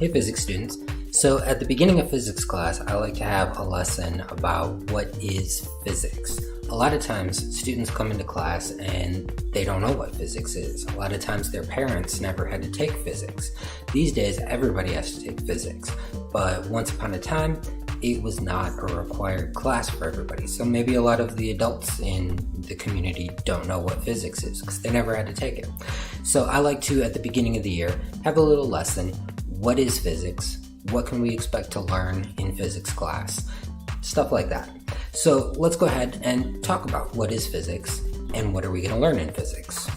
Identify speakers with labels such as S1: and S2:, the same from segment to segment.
S1: Hey physics students. So at the beginning of physics class, I like to have a lesson about what is physics. A lot of times students come into class and they don't know what physics is. A lot of times their parents never had to take physics. These days everybody has to take physics, but once upon a time it was not a required class for everybody. So maybe a lot of the adults in the community don't know what physics is because they never had to take it. So I like to, at the beginning of the year, have a little lesson. What is physics? What can we expect to learn in physics class? Stuff like that. So let's go ahead and talk about what is physics and what are we going to learn in physics.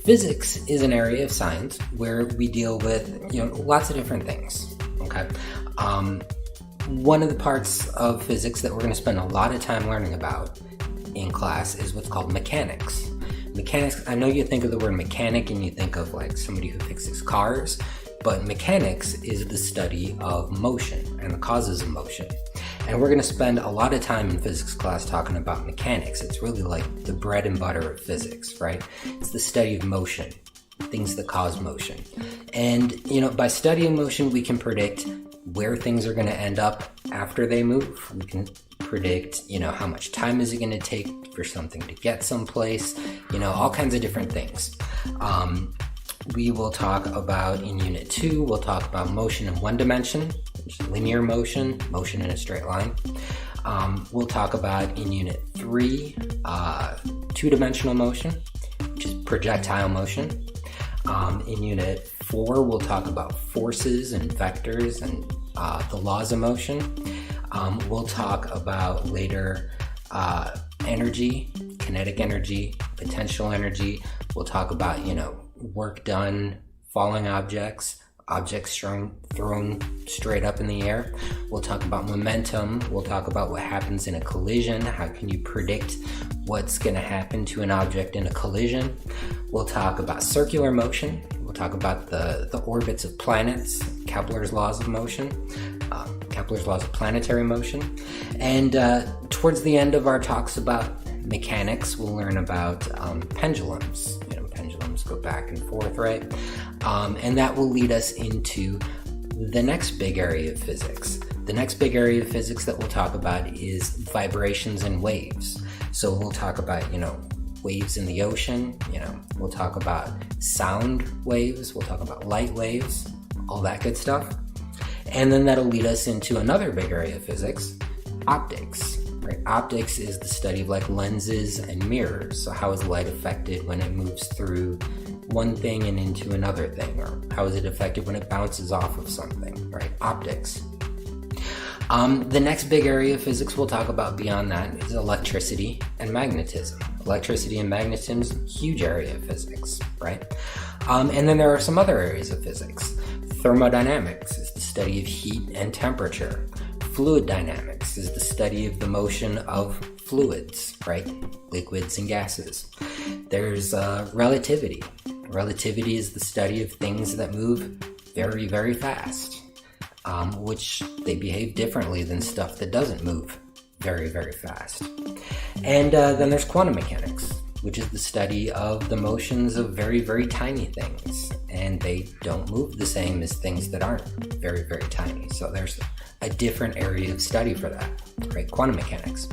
S1: Physics is an area of science where we deal with, lots of different things. Okay. One of the parts of physics that we're going to spend a lot of time learning about in class is what's called mechanics. Mechanics, I know you think of the word mechanic and you think of like somebody who fixes cars, but mechanics is the study of motion and the causes of motion. And we're going to spend a lot of time in physics class talking about mechanics. It's really like the bread and butter of physics, right? It's the study of motion, things that cause motion. And, by studying motion, we can predict where things are going to end up after they move. We can predict, how much time is it going to take for something to get someplace, all kinds of different things. We will talk about, in Unit 2, we'll talk about motion in one dimension, which is linear motion, motion in a straight line. We'll talk about, in Unit 3, two-dimensional motion, which is projectile motion. In Unit 4, we'll talk about forces and vectors and the laws of motion. We'll talk about later energy, kinetic energy, potential energy. We'll talk about, work done, falling objects, objects thrown straight up in the air. We'll talk about momentum. We'll talk about what happens in a collision. How can you predict what's going to happen to an object in a collision? We'll talk about circular motion. We'll talk about the orbits of planets, Kepler's laws of motion, Kepler's laws of planetary motion. And towards the end of our talks about mechanics, we'll learn about pendulums. Pendulums go back and forth, right? And that will lead us into the next big area of physics. The next big area of physics that we'll talk about is vibrations and waves. So we'll talk about, waves in the ocean, we'll talk about sound waves, we'll talk about light waves, all that good stuff. And then that'll lead us into another big area of physics, optics. Right? Optics is the study of like lenses and mirrors. So how is light affected when it moves through one thing and into another thing? Or how is it affected when it bounces off of something, right? Optics. The next big area of physics we'll talk about beyond that is electricity and magnetism. Electricity and magnetism is a huge area of physics, right? And then there are some other areas of physics. Thermodynamics is the study of heat and temperature. Fluid dynamics is the study of the motion of fluids, right? Liquids and gases. There's relativity. Relativity is the study of things that move very, very fast, which they behave differently than stuff that doesn't move very, very fast. And then there's quantum mechanics, which is the study of the motions of very, very tiny things. And they don't move the same as things that aren't very, very tiny. So there's a different area of study for that, right? Quantum mechanics.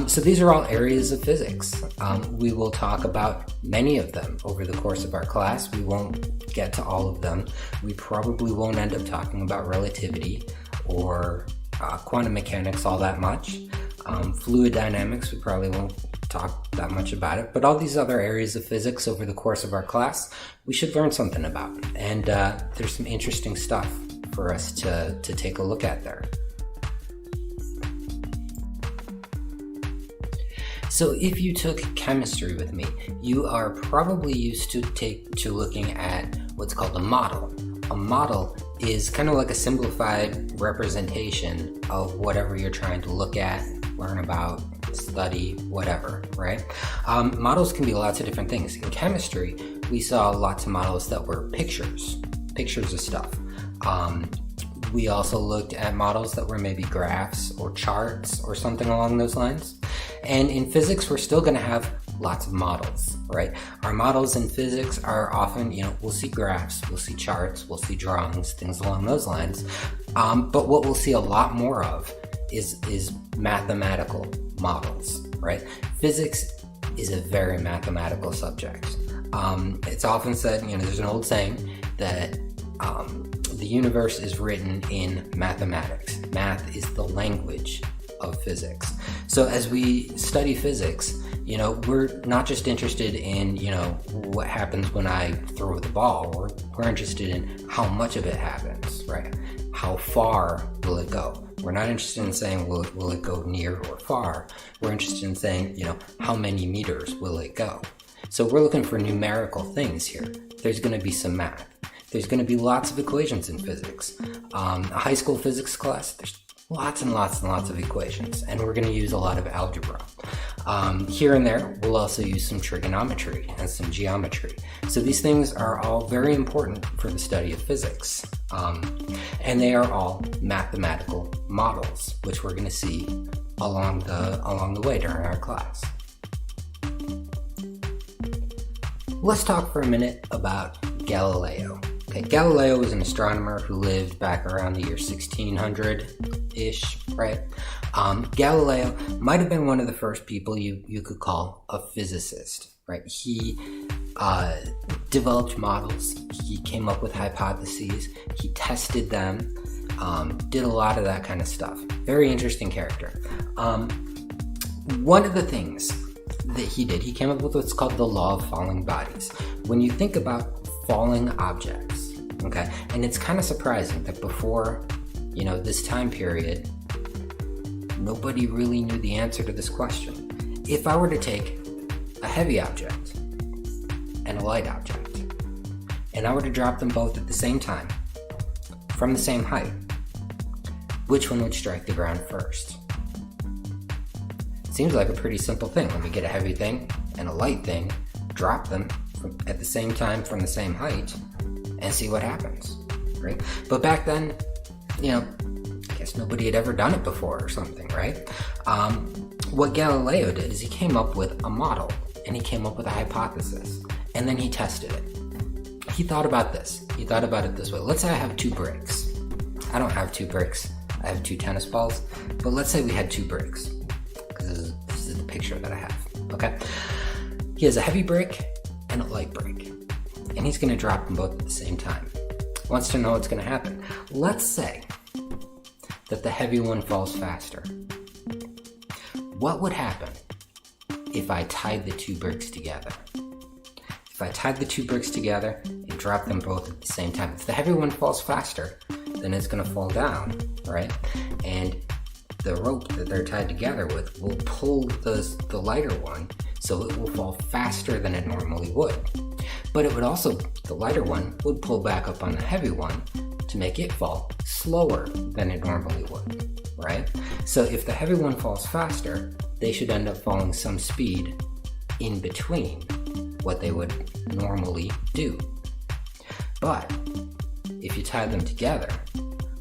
S1: So these are all areas of physics. We will talk about many of them over the course of our class. We won't get to all of them. We probably won't end up talking about relativity or quantum mechanics all that much. Fluid dynamics, we probably won't talk that much about it, but all these other areas of physics over the course of our class, we should learn something about. And there's some interesting stuff for us to take a look at there. So if you took chemistry with me, you are probably used to looking at what's called a model. A model is kind of like a simplified representation of whatever you're trying to look at, learn about, study, whatever, right? Models can be lots of different things. In chemistry, we saw lots of models that were pictures of stuff. We also looked at models that were maybe graphs or charts or something along those lines. And in physics, we're still going to have lots of models, right? Our models in physics are often, we'll see graphs, we'll see charts, we'll see drawings, things along those lines. But what we'll see a lot more of is mathematical models, right? Physics is a very mathematical subject. It's often said, there's an old saying that the universe is written in mathematics. Math is the language of physics. So as we study physics, we're not just interested in, what happens when I throw the ball. We're interested in how much of it happens, right? How far will it go? We're not interested in saying, will it go near or far? We're interested in saying, how many meters will it go? So we're looking for numerical things here. There's going to be some math. There's going to be lots of equations in physics. A high school physics class, there's lots and lots and lots of equations, and we're going to use a lot of algebra. Here and there, we'll also use some trigonometry and some geometry. So these things are all very important for the study of physics. And they are all mathematical models, which we're going to see along the way during our class. Let's talk for a minute about Galileo. Okay, Galileo was an astronomer who lived back around the year 1600-ish, right? Galileo might have been one of the first people you could call a physicist, right? He developed models, he came up with hypotheses, he tested them, did a lot of that kind of stuff. Very interesting character. One of the things that he did, he came up with what's called the law of falling bodies. When you think about falling objects, okay, and it's kind of surprising that before, this time period, nobody really knew the answer to this question. If I were to take a heavy object and a light object, and I were to drop them both at the same time, from the same height, which one would strike the ground first? Seems like a pretty simple thing. Let me get a heavy thing and a light thing, drop them at the same time from the same height, and see what happens, right? But back then, I guess nobody had ever done it before or something, right? What Galileo did is he came up with a model, and he came up with a hypothesis, and then he tested it. He thought about this. He thought about it this way. Let's say I have 2 bricks. I don't have 2 bricks. I have 2 tennis balls, but let's say we had 2 bricks. This is the picture that I have, okay? He has a heavy brick and a light brick, and he's going to drop them both at the same time. Wants to know what's going to happen. Let's say that the heavy one falls faster. What would happen if I tied the 2 bricks together? If I tied the 2 bricks together and dropped them both at the same time, if the heavy one falls faster, then it's going to fall down, right? And the rope that they're tied together with will pull the lighter one, so it will fall faster than it normally would. But it would also, the lighter one would pull back up on the heavy one to make it fall slower than it normally would, right? So if the heavy one falls faster, they should end up falling some speed in between what they would normally do. But if you tie them together,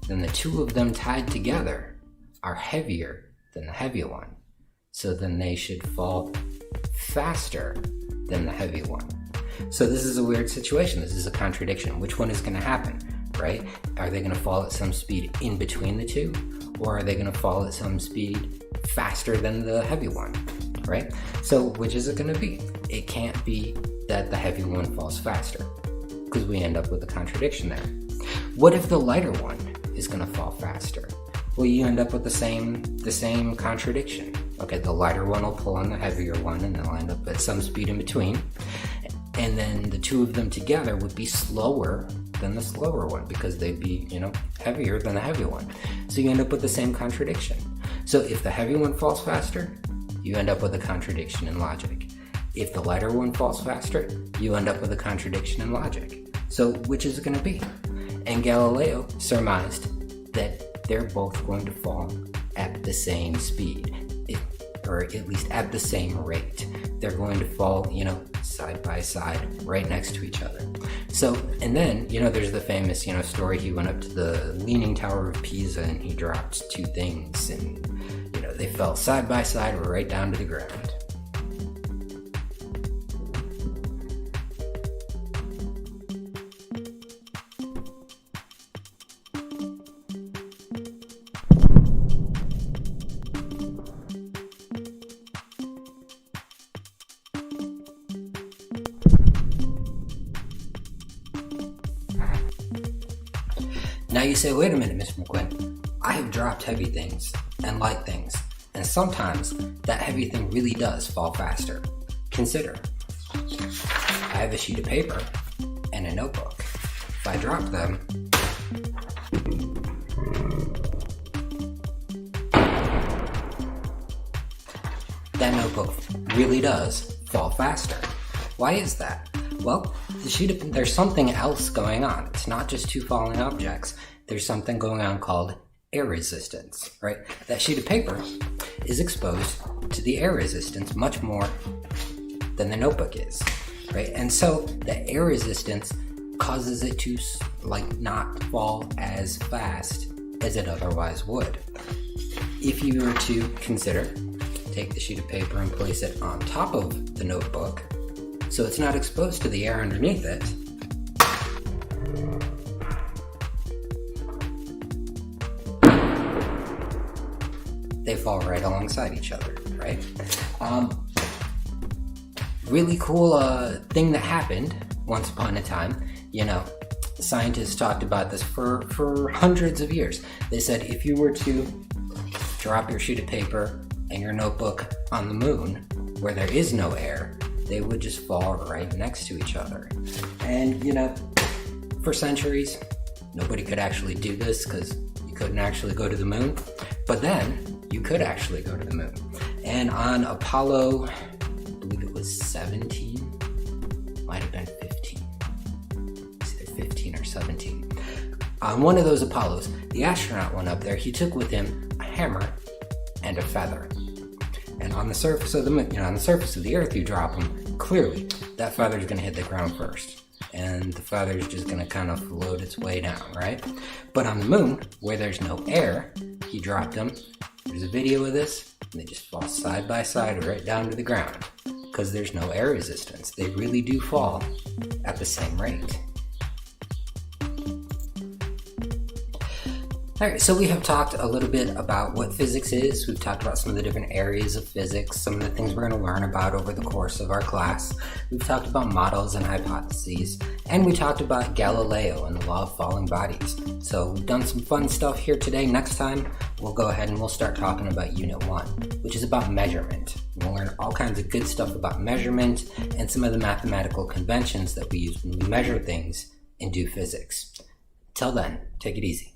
S1: then the 2 of them tied together are heavier than the heavy one. So then they should fall faster than the heavy one. So this is a weird situation. This is a contradiction. Which one is going to happen, right? Are they going to fall at some speed in between the 2? Or are they going to fall at some speed faster than the heavy one, right? So which is it going to be? It can't be that the heavy one falls faster, because we end up with a contradiction there. What if the lighter one is going to fall faster? Well, you end up with the same contradiction. Okay, the lighter one will pull on the heavier one, and they'll end up at some speed in between. And then the 2 of them together would be slower than the slower one, because they'd be, heavier than the heavy one. So you end up with the same contradiction. So if the heavy one falls faster, you end up with a contradiction in logic. If the lighter one falls faster, you end up with a contradiction in logic. So which is it going to be? And Galileo surmised that they're both going to fall at the same speed, or at least at the same rate. They're going to fall, side by side, right next to each other. So, and then, there's the famous, story. He went up to the Leaning Tower of Pisa and he dropped 2 things, and, they fell side by side right down to the ground. you say, wait a minute, Mr. McQuinn, I have dropped heavy things and light things, and sometimes that heavy thing really does fall faster. Consider, I have a sheet of paper and a notebook. If I drop them, that notebook really does fall faster. Why is that? Well, there's something else going on. It's not just two falling objects. There's something going on called air resistance, right? That sheet of paper is exposed to the air resistance much more than the notebook is, right? And so the air resistance causes it to not fall as fast as it otherwise would. If you were to consider, take the sheet of paper and place it on top of the notebook, so it's not exposed to the air underneath it, they fall right alongside each other, right? Really cool thing that happened once upon a time. Scientists talked about this for hundreds of years. They said if you were to drop your sheet of paper and your notebook on the moon, where there is no air, they would just fall right next to each other. And, for centuries, nobody could actually do this because you couldn't actually go to the moon. But then, you could actually go to the moon. And on Apollo, I believe it was 17, might have been 15. It's either 15 or 17. On one of those Apollos, the astronaut went up there. He took with him a hammer and a feather. And on the surface of the moon, on the surface of the Earth, you drop them, clearly that feather is going to hit the ground first. And the feather is just going to kind of float its way down, right? But on the moon, where there's no air, he dropped them. There's a video of this, and they just fall side by side right down to the ground because there's no air resistance. They really do fall at the same rate. Alright, so we have talked a little bit about what physics is. We've talked about some of the different areas of physics, some of the things we're going to learn about over the course of our class. We've talked about models and hypotheses, and we talked about Galileo and the law of falling bodies. So we've done some fun stuff here today. Next time, we'll go ahead and we'll start talking about Unit 1, which is about measurement. We'll learn all kinds of good stuff about measurement and some of the mathematical conventions that we use when we measure things and do physics. Till then, take it easy.